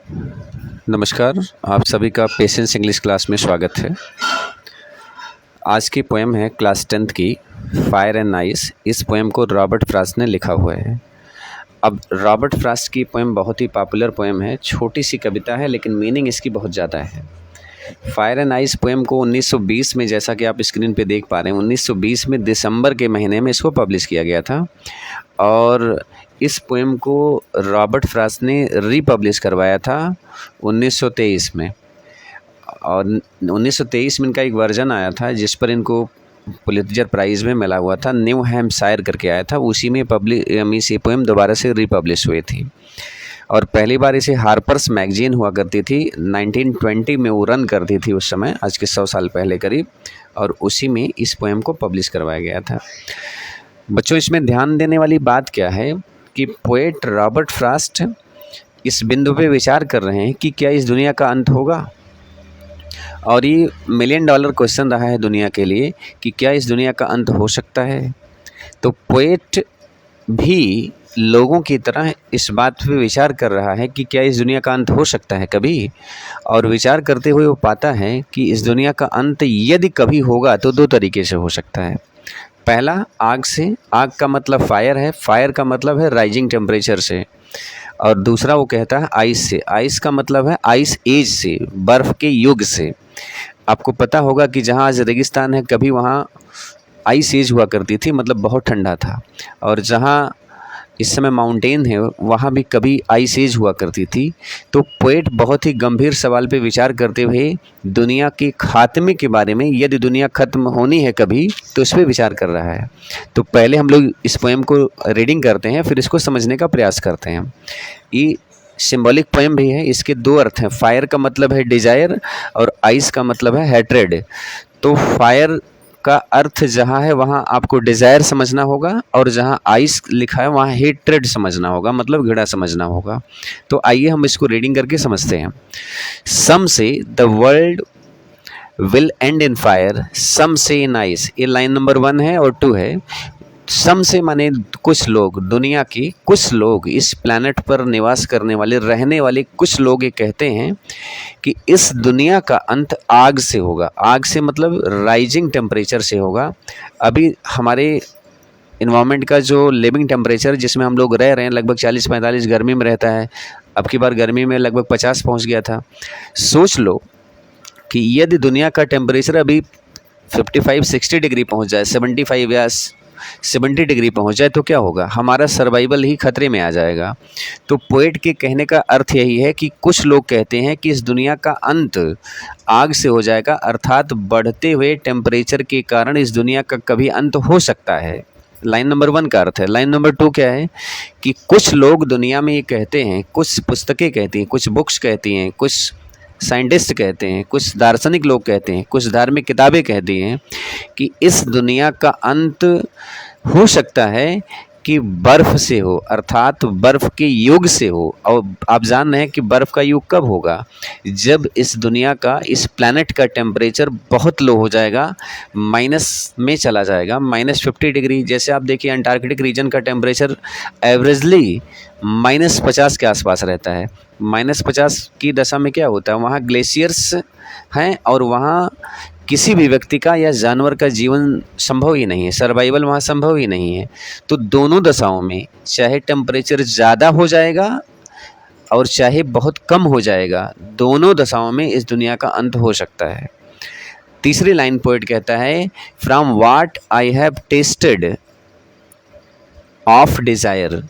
नमस्कार, आप सभी का पेशेंस इंग्लिश क्लास में स्वागत है। आज की पोएम है क्लास 10th की फायर एंड आइस। इस पोएम को रॉबर्ट फ्रॉस्ट ने लिखा हुआ है। अब रॉबर्ट फ्रॉस्ट की पोएम बहुत ही पॉपुलर पोएम है, छोटी सी कविता है लेकिन मीनिंग इसकी बहुत ज़्यादा है। फायर एंड आइस पोएम को 1920 में, जैसा कि आप स्क्रीन पे देख पा रहे हैं, 1920 में दिसंबर के महीने में इसको पब्लिश किया गया था और इस पोएम को रॉबर्ट फ्रॉस्ट ने रीपब्लिश करवाया था 1923 में। और 1923 में इनका एक वर्जन आया था जिस पर इनको पुलित्जर प्राइज़ में मिला हुआ था, न्यू हैम्पशायर करके आया था। उसी में ये पोएम दोबारा से रीपब्लिश हुई थी और पहली बार इसे हार्पर्स मैगजीन हुआ करती थी, 1920 में वो रन करती थी उस समय, आज के 100 साल पहले करीब, और उसी में इस पोएम को पब्लिश करवाया गया था। बच्चों, इसमें ध्यान देने वाली बात क्या है कि पोएट रॉबर्ट फ्रॉस्ट इस बिंदु पे विचार कर रहे हैं कि क्या इस दुनिया का अंत होगा। और ये $1 मिलियन क्वेश्चन रहा है दुनिया के लिए कि क्या इस दुनिया का अंत हो सकता है। तो पोएट भी लोगों की तरह इस बात पे विचार कर रहा है कि क्या इस दुनिया का अंत हो सकता है कभी, और विचार करते हुए वो पाता है कि इस दुनिया का अंत यदि कभी होगा तो 2 तरीके से हो सकता है। पहला, आग से। आग का मतलब फायर है, फायर का मतलब है राइजिंग टेम्परेचर से। और दूसरा वो कहता है आइस से। आइस का मतलब है आइस एज से, बर्फ़ के युग से। आपको पता होगा कि जहाँ आज रेगिस्तान है, कभी वहाँ आइस एज हुआ करती थी, मतलब बहुत ठंडा था। और जहाँ इस समय माउंटेन है, वहाँ भी कभी आइस एज हुआ करती थी। तो पोएट बहुत ही गंभीर सवाल पे विचार करते हुए दुनिया के खात्मे के बारे में, यदि दुनिया ख़त्म होनी है कभी, तो इस पर विचार कर रहा है। तो पहले हम लोग इस पोएम को रीडिंग करते हैं, फिर इसको समझने का प्रयास करते हैं। ये सिंबॉलिक पोएम भी है, इसके 2 अर्थ हैं। फायर का मतलब है डिज़ायर और आइस का मतलब है हैट्रेड। तो फायर का अर्थ जहाँ है वहाँ आपको डिज़ायर समझना होगा, और जहाँ आइस लिखा है वहाँ हेट्रेड समझना होगा, मतलब घृणा समझना होगा। तो आइए हम इसको रीडिंग करके समझते हैं। Some say the world will end in fire, some say in ice. ये लाइन नंबर 1 है और 2 है। सम से माने कुछ लोग, दुनिया के कुछ लोग, इस प्लैनेट पर निवास करने वाले, रहने वाले कुछ लोग ये कहते हैं कि इस दुनिया का अंत आग से होगा। आग से मतलब राइजिंग टेम्परेचर से होगा। अभी हमारे इन्वायरमेंट का जो लिविंग टेम्परेचर जिसमें हम लोग रह रहे हैं, लगभग 40-45 गर्मी में रहता है। अब की बार गर्मी में लगभग 50 पहुंच गया था। सोच लो कि यदि दुनिया का टेम्परेचर अभी 55-60 डिग्री पहुंच जाए, 75 या 70 डिग्री पहुंच जाए, तो क्या होगा? हमारा सर्वाइवल ही खतरे में आ जाएगा। तो पोएट के कहने का अर्थ यही है कि कुछ लोग कहते हैं कि इस दुनिया का अंत आग से हो जाएगा, अर्थात बढ़ते हुए टेम्परेचर के कारण इस दुनिया का कभी अंत हो सकता है। लाइन नंबर 1 का अर्थ है। लाइन नंबर 2 क्या है कि कुछ लोग दुनिया में ये कहते हैं, कुछ पुस्तकें कहती हैं, कुछ बुक्स कहती हैं, कुछ साइंटिस्ट कहते हैं, कुछ दार्शनिक लोग कहते हैं, कुछ धार्मिक किताबें कहती हैं कि इस दुनिया का अंत हो सकता है कि बर्फ़ से हो, अर्थात बर्फ़ के युग से हो। और आप जान रहे हैं कि बर्फ़ का युग कब होगा? जब इस दुनिया का, इस प्लैनेट का टेम्परेचर बहुत लो हो जाएगा, माइनस में चला जाएगा, -50 डिग्री। जैसे आप देखिए अंटार्कटिक रीजन का टेम्परेचर एवरेजली -50 के आसपास रहता है। -50 की दशा में क्या होता है? वहाँ ग्लेशियर्स हैं और वहाँ किसी भी व्यक्ति का या जानवर का जीवन संभव ही नहीं है, सर्वाइवल वहाँ संभव ही नहीं है। तो दोनों दशाओं में, चाहे टेम्परेचर ज़्यादा हो जाएगा और चाहे बहुत कम हो जाएगा, दोनों दशाओं में इस दुनिया का अंत हो सकता है। तीसरी लाइन पोएट कहता है, from what I have tested of desire.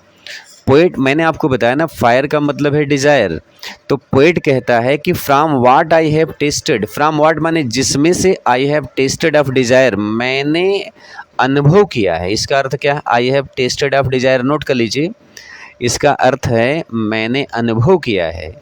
Poet, मैंने आपको बताया ना, फायर का मतलब है डिज़ायर। तो पोएट कहता है कि from what I have tested, from what माने जिसमें से, I have tested of desire, मैंने अनुभव किया है। इसका अर्थ क्या है? I have tested of desire, note कर लीजिए। इसका अर्थ है मैंने अनुभव किया है।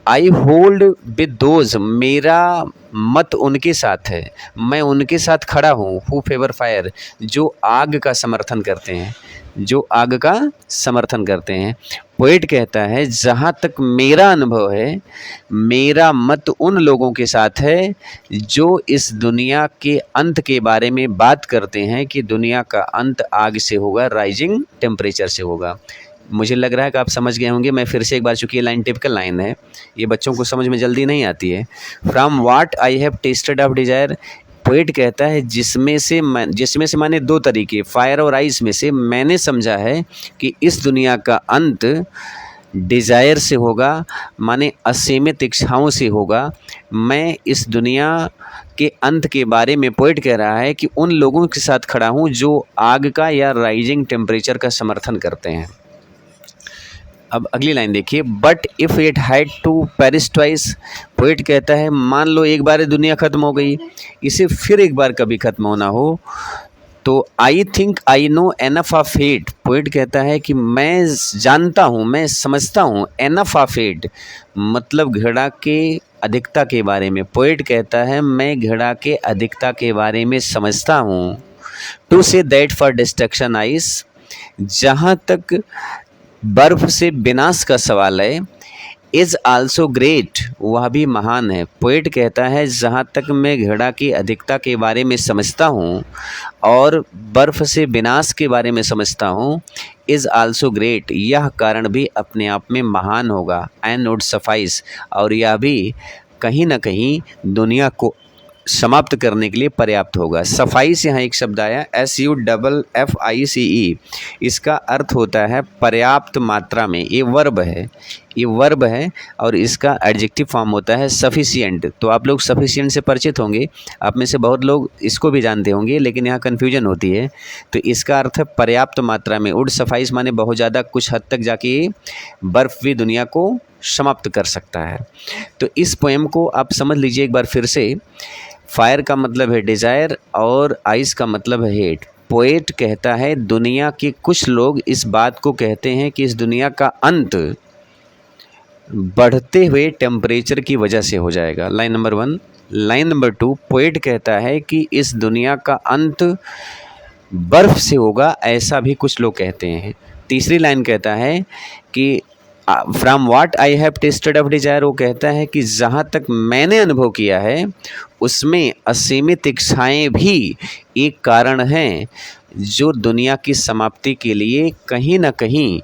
आई होल्ड विद दोज, मेरा मत उनके साथ है, मैं उनके साथ खड़ा हूँ। हु फेवर फायर, जो आग का समर्थन करते हैं, जो आग का समर्थन करते हैं। पोएट कहता है जहाँ तक मेरा अनुभव है, मेरा मत उन लोगों के साथ है जो इस दुनिया के अंत के बारे में बात करते हैं कि दुनिया का अंत आग से होगा, राइजिंग टेम्परेचर से होगा। मुझे लग रहा है कि आप समझ गए होंगे। मैं फिर से एक बार, चूँकि ये लाइन टिपिकल लाइन है, ये बच्चों को समझ में जल्दी नहीं आती है। From what I have tested of desire, poet कहता है जिसमें से माने दो तरीके, फायर और आइस में से मैंने समझा है कि इस दुनिया का अंत डिज़ायर से होगा, माने असीमित इच्छाओं से होगा। मैं इस दुनिया के अंत के बारे में पोएट कह रहा है कि उन लोगों के साथ खड़ा हूँ जो आग का या राइजिंग टेम्परेचर का समर्थन करते हैं। अब अगली लाइन देखिए, but if it had to perish twice, poet कहता है मान लो एक बार दुनिया ख़त्म हो गई, इसे फिर एक बार कभी ख़त्म होना हो तो I think I know enough of it, poet कहता है कि मैं जानता हूँ, मैं समझता हूँ, एनफ ऑफ इट मतलब घड़ा के अधिकता के बारे में। पोएट कहता है मैं घड़ा के अधिकता के बारे में समझता हूँ। To say that for destruction ice, जहाँ तक बर्फ से विनाश का सवाल है, इज़ आल्सो ग्रेट वह भी महान है। पोएट कहता है जहाँ तक मैं घड़ा की अधिकता के बारे में समझता हूँ और बर्फ़ से विनाश के बारे में समझता हूँ, इज़ आल्सो ग्रेट यह कारण भी अपने आप में महान होगा। एंड वुड सफाइस और यह भी कहीं ना कहीं दुनिया को समाप्त करने के लिए पर्याप्त होगा। सफाइस यहाँ एक शब्द आया, SUFFICE, इसका अर्थ होता है पर्याप्त मात्रा में। ये वर्ब है और इसका एडजेक्टिव फॉर्म होता है सफिशिएंट। तो आप लोग सफिशिएंट से परिचित होंगे, आप में से बहुत लोग इसको भी जानते होंगे, लेकिन यहाँ कन्फ्यूजन होती है। तो इसका अर्थ है पर्याप्त मात्रा में। वुड सफाइस माने बहुत ज़्यादा, कुछ हद तक जाके बर्फ़ भी दुनिया को समाप्त कर सकता है। तो इस पोएम को आप समझ लीजिए एक बार फिर से। फायर का मतलब है डिज़ायर और आइस का मतलब है हेट। पोएट कहता है दुनिया के कुछ लोग इस बात को कहते हैं कि इस दुनिया का अंत बढ़ते हुए टेम्परेचर की वजह से हो जाएगा, line number 1। Line number 2, poet कहता है कि इस दुनिया का अंत बर्फ़ से होगा, ऐसा भी कुछ लोग कहते हैं। तीसरी लाइन कहता है कि from what I have tested of desire, वो कहता है कि जहाँ तक मैंने अनुभव किया है उसमें असीमित इच्छाएं भी एक कारण हैं जो दुनिया की समाप्ति के लिए कहीं ना कहीं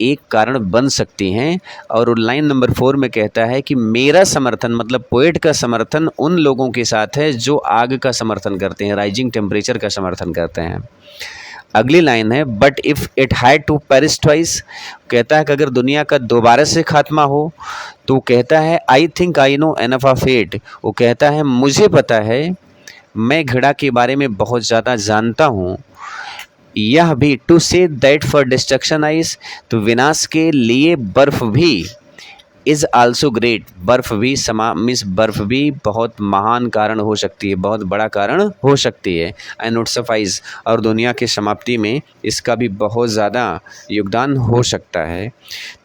एक कारण बन सकती हैं। और लाइन नंबर 4 में कहता है कि मेरा समर्थन मतलब पोएट का समर्थन उन लोगों के साथ है जो आग का समर्थन करते हैं, राइजिंग टेम्परेचर का समर्थन करते हैं। अगली लाइन है, but if it had to perish twice, कहता है कि अगर दुनिया का दोबारा से खात्मा हो तो कहता है I think I know enough of it, वो कहता है मुझे पता है, मैं घड़ा के बारे में बहुत ज़्यादा जानता हूँ। यह भी to say that for destruction ice, तो विनाश के लिए बर्फ़ भी इज़ आल्सो ग्रेट, बर्फ़ भी बहुत महान कारण हो सकती है, बहुत बड़ा कारण हो सकती है। एंड वुड सफाइस और दुनिया की समाप्ति में इसका भी बहुत ज़्यादा योगदान हो सकता है।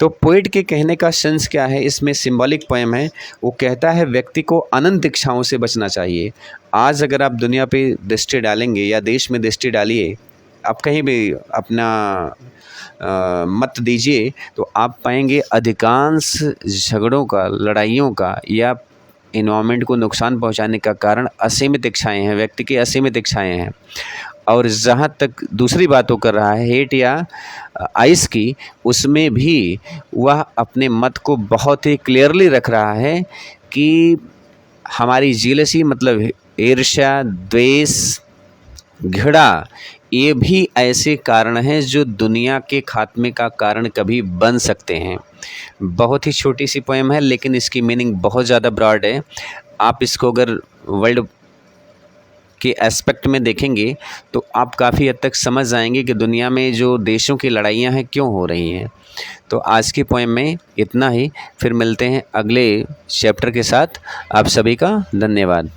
तो पोएट के कहने का सेंस क्या है, इसमें सिंबॉलिक पोएम है। वो कहता है व्यक्ति को अनंत इच्छाओं से बचना चाहिए। आज अगर आप दुनिया पे दृष्टि डालेंगे या देश में दृष्टि डालिए, आप कहीं भी अपना मत दीजिए तो आप पाएंगे अधिकांश झगड़ों का, लड़ाइयों का या इन्वायरमेंट को नुकसान पहुंचाने का कारण असीमित इच्छाएं हैं, व्यक्ति की असीमित इच्छाएं हैं। और जहां तक दूसरी बात वो कर रहा है हेट या आइस की, उसमें भी वह अपने मत को बहुत ही क्लियरली रख रहा है कि हमारी जीलसी मतलब ईर्ष्या, द्वेष, घृणा, ये भी ऐसे कारण हैं जो दुनिया के खात्मे का कारण कभी बन सकते हैं। बहुत ही छोटी सी पोएम है लेकिन इसकी मीनिंग बहुत ज़्यादा ब्रॉड है। आप इसको अगर वर्ल्ड के एस्पेक्ट में देखेंगे तो आप काफ़ी हद तक समझ जाएंगे कि दुनिया में जो देशों की लड़ाइयाँ हैं क्यों हो रही हैं। तो आज की पोएम में इतना ही, फिर मिलते हैं अगले चैप्टर के साथ। आप सभी का धन्यवाद।